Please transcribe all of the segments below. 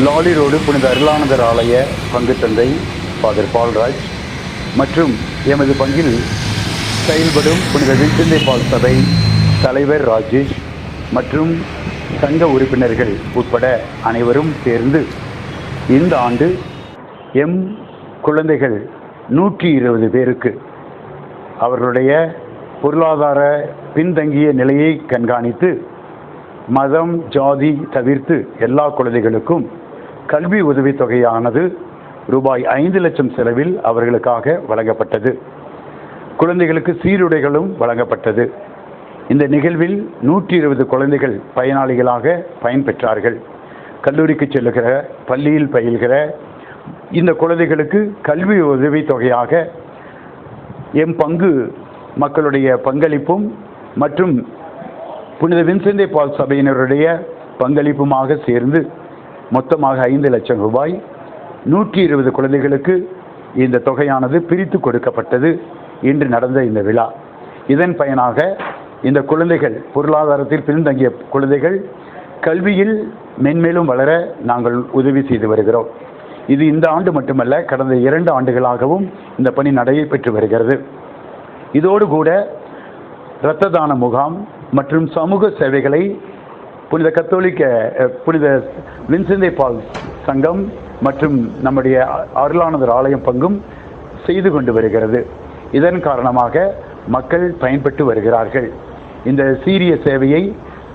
லாலி road புனித அருளானந்தர் ஆலய பங்கு தந்தை ஃபாதர் பால்ராஜ் மற்றும் எமது பங்கில் செயல்படும் புனித வின்சென்ட் டி பால் சபை தலைவர் ராஜேஷ் மற்றும் சங்க உறுப்பினர்கள் உட்பட அனைவரும் சேர்ந்து இந்த ஆண்டு எம் குழந்தைகள் 120 பேருக்கு அவர்களுடைய பொருளாதார பின்தங்கிய நிலையை கண்காணித்து மதம் ஜாதி தவிர்த்து எல்லா குழந்தைகளுக்கும் கல்வி உதவித்தொகையானது ரூபாய் 5 லட்சம் செலவில் அவர்களுக்காக வழங்கப்பட்டது. குழந்தைகளுக்கு சீருடைகளும் வழங்கப்பட்டது. இந்த நிகழ்வில் 120 குழந்தைகள் பயனாளிகளாக பயன்பெற்றார்கள். கல்லூரிக்கு செல்லுகிற, பள்ளியில் பயில்கிற இந்த குழந்தைகளுக்கு கல்வி உதவித்தொகையாக எம் பங்கு மக்களுடைய பங்களிப்பும் மற்றும் புனித வின்சென்ட் டி பால் சபையினருடைய பங்களிப்புமாக சேர்ந்து மொத்தமாக 5 லட்சம் ரூபாய் 120 குழந்தைகளுக்கு இந்த தொகையானது பிரித்து கொடுக்கப்பட்டது. இன்று நடந்த இந்த விழா இதன் பயனாக இந்த குழந்தைகள் பொருளாதாரத்தில் பின்தங்கிய குழந்தைகள் கல்வியில் மென்மேலும் வளர நாங்கள் உதவி செய்து வருகிறோம். இது இந்த ஆண்டு மட்டுமல்ல, கடந்த 2 ஆண்டுகளாகவும் இந்த பணி நடைபெற்று வருகிறது. இதோடு கூட இரத்த தான முகாம் மற்றும் சமூக சேவைகளை புனித வின்சென்ட் டி பால் சங்கம் மற்றும் நம்முடைய அருளானந்தர் ஆலயம் பங்கும் செய்து கொண்டு வருகிறது. இதன் காரணமாக மக்கள் பயன்பெற்று வருகிறார்கள். இந்த சீரிய சேவையை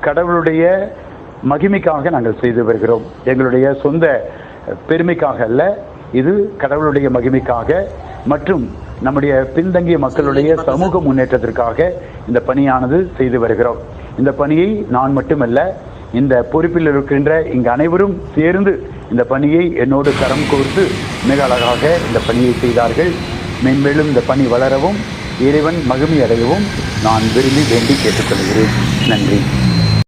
கடவுளுடைய மகிமைக்காக நாங்கள் செய்து வருகிறோம். எங்களுடைய சொந்த பெருமைக்காக அல்ல, இது கடவுளுடைய மகிமைக்காக மற்றும் நம்முடைய பின்தங்கிய மக்களுடைய சமூக முன்னேற்றத்திற்காக இந்த பணியானது செய்து வருகிறோம். இந்த பணியை நான் மட்டுமல்ல, இந்த பொறுப்பில் இருக்கின்ற இங்கு அனைவரும் சேர்ந்து இந்த பணியை என்னோடு கரம் கோர்த்து மிக அழகாக இந்த பணியை செய்தார்கள். மென்மேலும் இந்த பணி வளரவும் இறைவன் மகிமை அடையவும் நான் விரும்பி வேண்டி கேட்டுக்கொள்கிறேன். நன்றி.